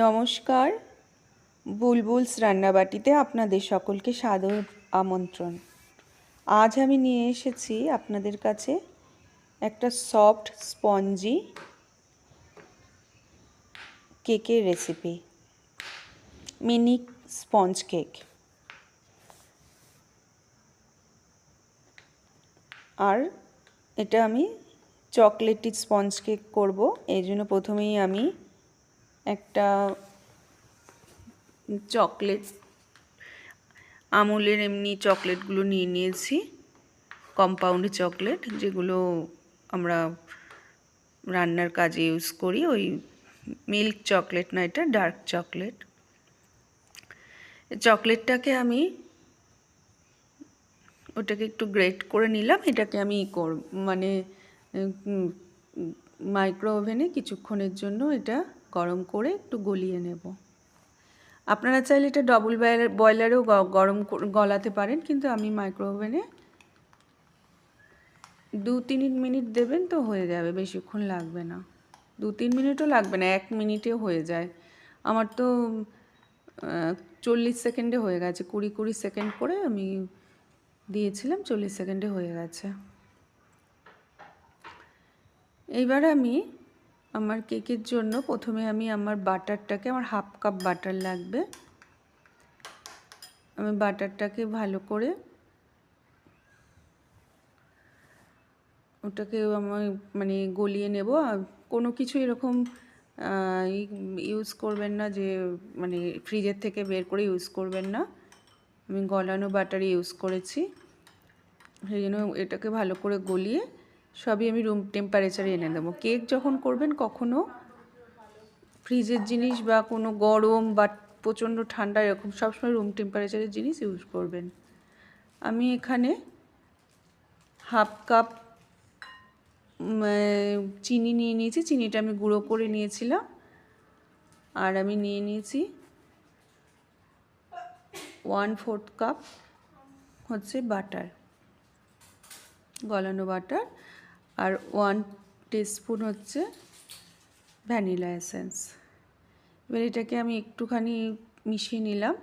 নমস্কার, বুলবুলস রান্নাবাটিতে আপনাদের সকলকে সাদর আমন্ত্রণ। আজ আমি নিয়ে এসেছি আপনাদের কাছে একটা সফট স্পঞ্জি কেকের রেসিপি, মিনি স্পঞ্জ কেক। আর এটা আমি চকলেটি স্পঞ্জ কেক করব। এই জন্য প্রথমেই আমি একটা চকলেট, আমুলের এমনি চকলেটগুলো নিয়ে নিয়েছি, কম্পাউন্ড চকলেট, যেগুলো আমরা রান্নার কাজে ইউজ করি। ওই মিল্ক চকলেট না, এটা ডার্ক চকলেট। চকলেটটাকে আমি ওটাকে একটু গ্রেট করে নিলাম। এটাকে আমি মানে মাইক্রো ওভেনে কিছুক্ষণের জন্য এটা গরম করে একটু গলিয়ে নেব। আপনারা চাইলে এটা ডবল বয়লারেও গলাতে পারেন, কিন্তু আমি মাইক্রো ওভেনে 2-3 মিনিট দেবেন তো হয়ে যাবে, বেশিক্ষণ লাগবে না। 2-3 মিনিটও লাগবে না, 1 মিনিটেও হয়ে যায়। আমার তো 40 সেকেন্ডে হয়ে গেছে। 20 সেকেন্ড করে আমি দিয়েছিলাম, 40 সেকেন্ডে হয়ে গেছে। এইবার আমি আমার কেকের জন্য প্রথমে আমি আমার বাটারটাকে, আমার 1/2 কাপ বাটার লাগবে। আমি বাটারটাকে ভালো করে ওটাকে আমি গলিয়ে নেব। কোনো কিছু এরকম ইউজ করবেন না যে ফ্রিজের থেকে বের করে ইউজ করবেন না। আমি গলানো বাটার ইউজ করেছি, সেই জন্য এটাকে ভালো করে গলিয়ে সবই আমি রুম টেম্পারেচারে এনে দেবো। কেক যখন করবেন কখনো ফ্রিজের জিনিস বা কোনো গরম বা প্রচণ্ড ঠান্ডা এরকম সবসময় রুম টেম্পারেচারের জিনিস ইউজ করবেন। আমি এখানে 1/2 কাপ চিনি নিয়ে নিয়েছি। চিনিটা আমি গুঁড়ো করে নিয়েছিলাম। আর আমি নিয়ে নিয়েছি 1/4 কাপ হচ্ছে বাটার, গলানো বাটার, আর 1 টিস্পুন হচ্ছে ভ্যানিলা এসেন্স। এবার এটাকে আমি একটুখানি মিশিয়ে নিলাম।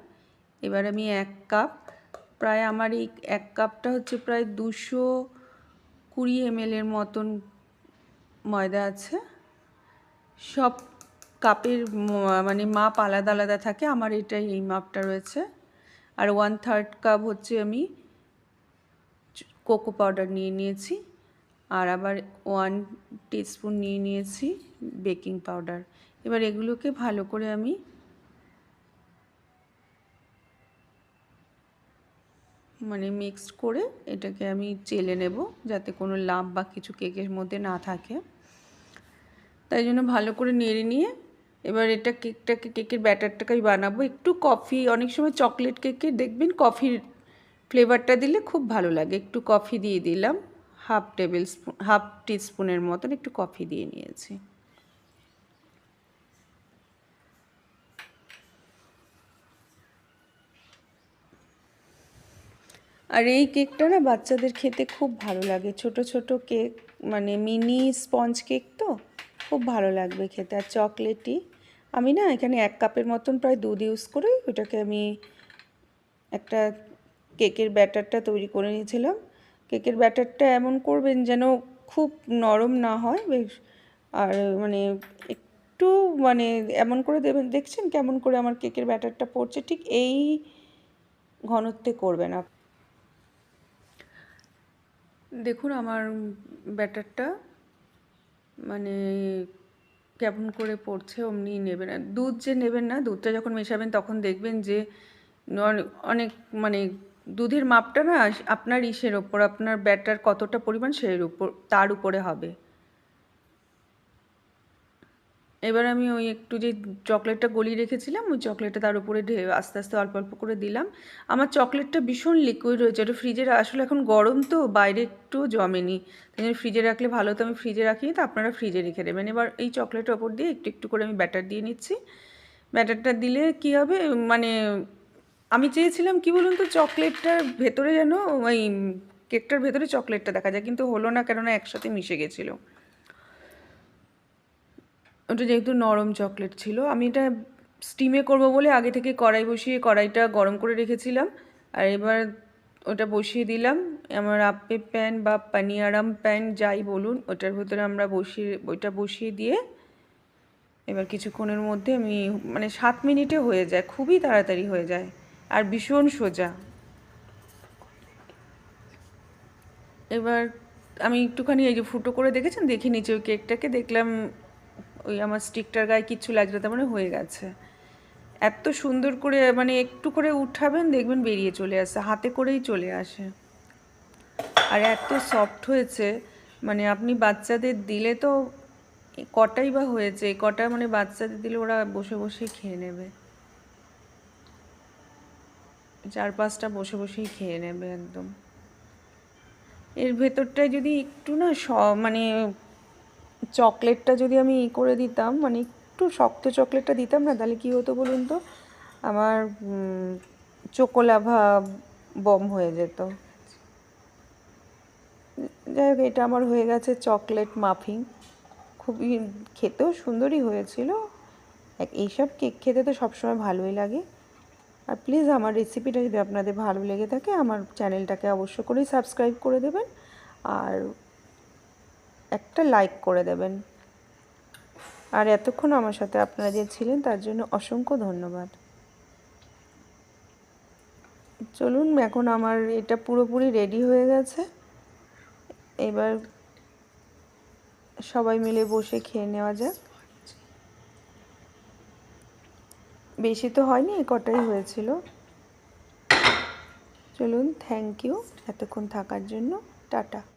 এবার আমি 1 কাপ, প্রায় আমার এই 1 কাপটা হচ্ছে প্রায় 220 ml এর মতন ময়দা আছে। সব কাপের মাপ আলাদা আলাদা থাকে, আমার এটাই এই মাপটা রয়েছে। আর 1/3 কাপ হচ্ছে আমি কোকো পাউডার নিয়ে নিয়েছি। আর আবার 1 টিস্পুন নিয়ে নিয়েছি বেকিং পাউডার। এবার এগুলোকে ভালো করে আমি মিক্সড করে এটাকে আমি চেলে নেব, যাতে কোনো লাম্প বা কিছু কেকের মধ্যে না থাকে। তাই জন্য ভালো করে নেড়ে নিয়ে এবার কেকের ব্যাটারটাকে আমি বানাবো। একটু কফি, অনেক সময় চকলেট কেকে দেখবেন কফির ফ্লেভারটা দিলে খুব ভালো লাগে। একটু কফি দিয়ে দিলাম, 1/2 টিস্পুনের মতন একটু কফি দিয়ে নিয়েছি। আর এই কেকটা না বাচ্চাদের খেতে খুব ভালো লাগে। ছোট ছোট কেক, মিনি স্পঞ্জ কেক, তো খুব ভালো লাগবে খেতে। আর চকলেটি আমি না এখানে 1 কাপের মতন প্রায় দুধ ইউজ করে ওটাকে আমি একটা কেকের ব্যাটারটা তৈরি করে নিয়েছিলাম। কেকের ব্যাটারটা এমন করবেন যেন খুব নরম না হয় বেশ, আর একটু এমন করে দেবেন। দেখছেন কেমন করে আমার কেকের ব্যাটারটা পড়ছে? ঠিক এই ঘনত্বে করবেন। দেখুন আমার ব্যাটারটা কেমন করে পড়ছে, অমনি নেবেন। দুধ যে নেবেন না, দুধটা যখন মেশাবেন তখন দেখবেন যে অনেক দুধের মাপটা না আপনার ইসের ওপর, আপনার ব্যাটার কতটা পরিমাণ তার উপরে হবে। এবার আমি ওই একটু যে চকলেটটা গলিয়ে রেখেছিলাম, ওই চকলেটটা তার উপরে আস্তে আস্তে অল্প অল্প করে দিলাম। আমার চকলেটটা ভীষণ লিকুইড হয়েছে, ওটা ফ্রিজে আসলে এখন গরম তো বাইরে একটু জমেনি, তাই জন্য ফ্রিজে রাখলে ভালো। তো আমি ফ্রিজে রাখিনি, তো আপনারা ফ্রিজে রেখে দেবেন। এবার এই চকলেটের ওপর দিয়ে একটু একটু করে আমি ব্যাটার দিয়ে নিচ্ছি। ব্যাটারটা দিলে কী হবে, আমি চেয়েছিলাম কি বলুন তো, চকলেটটার ভেতরে যেন ওই কেকটার ভেতরে চকলেটটা দেখা যায়, কিন্তু হলো না, কেননা একসাথে মিশে গেছিলো। ওটা যেহেতু নরম চকলেট ছিল, আমি এটা স্টিমে করব বলে আগে থেকে কড়াই বসিয়ে কড়াইটা গরম করে রেখেছিলাম। আর এবার ওটা বসিয়ে দিলাম। আমার আপ্পে প্যান বা পানিয়ারাম প্যান যাই বলুন, ওটার ভিতরে আমরা ওইটা বসিয়ে দিয়ে এবার কিছুক্ষণের মধ্যে আমি মানে 7 মিনিটে হয়ে যায়, খুবই তাড়াতাড়ি হয়ে যায় আর ভীষণ সোজা। এবার আমি একটুখানি এই যে ফুটো করে দেখেছেন, দেখে নিচে ওই কেকটাকে দেখলাম ওই আমার স্টিকটার গায়ে কিচ্ছু লাগছে, তার মানে হয়ে গেছে। এত সুন্দর করে মানে একটু করে উঠাবেন দেখবেন বেরিয়ে চলে আসে, হাতে করেই চলে আসে। আর এত সফট হয়েছে, মানে আপনি বাচ্চাদের দিলে তো কটাই বা হয়েছে, কটা মানে বাচ্চাদের দিলে ওরা বসে বসেই খেয়ে নেবে, 4-5টা বসে বসেই খেয়ে নেবে একদম। এর ভেতরটায় যদি একটু না মানে চকলেটটা যদি আমি করে দিতাম, মানে একটু শক্ত চকলেটটা দিতাম না, তাহলে কী হতো বলুন তো, আমার চোকোলাভা বম হয়ে যেত। যাই হোক, এটা আমার হয়ে গেছে চকলেট মাফিন। খুবই খেতেও সুন্দরই হয়েছিল। এইসব কেক খেতে তো সবসময় ভালোই লাগে। আর প্লিজ আমার রেসিপিটা যদি আপনাদের ভালো লেগে থাকে, আমার চ্যানেলটাকে অবশ্য করেই সাবস্ক্রাইব করে দেবেন আর একটা লাইক করে দেবেন। আর এতক্ষণ আমার সাথে আপনারা যে ছিলেন তার জন্য অসংখ্য ধন্যবাদ। চলুন, এখন আমার এটা পুরোপুরি রেডি হয়ে গেছে। এবার সবাই মিলে বসে খেয়ে নেওয়া যাক। বেশি তো হয়নি, কটাই হয়েছিল। চলুন, থ্যাংক ইউ এতক্ষণ থাকার জন্য। টাটা।